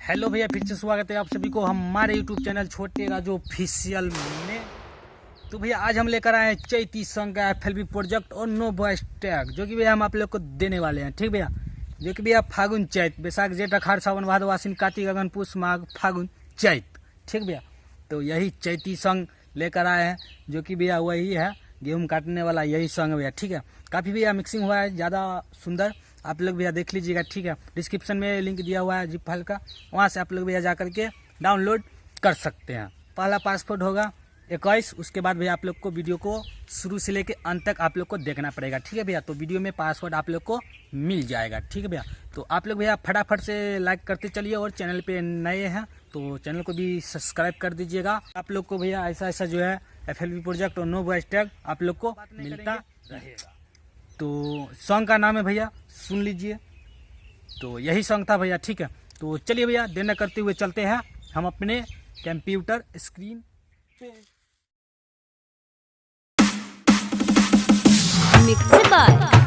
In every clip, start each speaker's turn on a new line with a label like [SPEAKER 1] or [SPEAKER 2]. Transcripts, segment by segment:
[SPEAKER 1] Hello भैया, फिर से स्वागत है आप सभी को हमारे यूट्यूब चैनल छोटे राजू ऑफिशियल में। तो भैया आज हम लेकर आए हैं चैती सॉन्ग का FLB प्रोजेक्ट और नो वॉइस टैग, जो कि भैया हम आप लोग को देने वाले हैं। ठीक भैया, जो कि भैया फागुन चैत बैसाख जेठ अखाड़ सावन भादो आश्विन कार्तिक अगन पुष माघ फागुन चैत। ठीक भैया, तो यही चैती सॉन्ग लेकर आए हैं, जो कि भैया वही है गेहूँ काटने वाला यही सॉन्ग है भैया। ठीक है, काफ़ी भैया मिक्सिंग हुआ है, ज़्यादा सुंदर, आप लोग भैया देख लीजिएगा। ठीक है, डिस्क्रिप्शन में लिंक दिया हुआ है जिप फाइल का, वहाँ से आप लोग भैया जा करके डाउनलोड कर सकते हैं। पहला पासवर्ड होगा 21, उसके बाद भैया आप लोग को वीडियो को शुरू से लेके अंत तक आप लोग को देखना पड़ेगा। ठीक है भैया, तो वीडियो में पासवर्ड आप लोग को मिल जाएगा। ठीक है भैया, तो आप लोग भैया फटाफट से लाइक करते चलिए, और चैनल पे नए हैं तो चैनल को भी सब्सक्राइब कर दीजिएगा। आप लोग को भैया ऐसा ऐसा जो है FLB प्रोजेक्ट और नो वॉइस टैग आप लोग को मिलता रहेगा। तो सॉन्ग का नाम है भैया, सुन लीजिए। तो यही सॉन्ग था भैया। ठीक है, तो चलिए भैया देर न करते हुए चलते हैं हम अपने कंप्यूटर स्क्रीन पे।
[SPEAKER 2] Mix by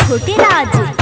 [SPEAKER 2] Chhote Raj.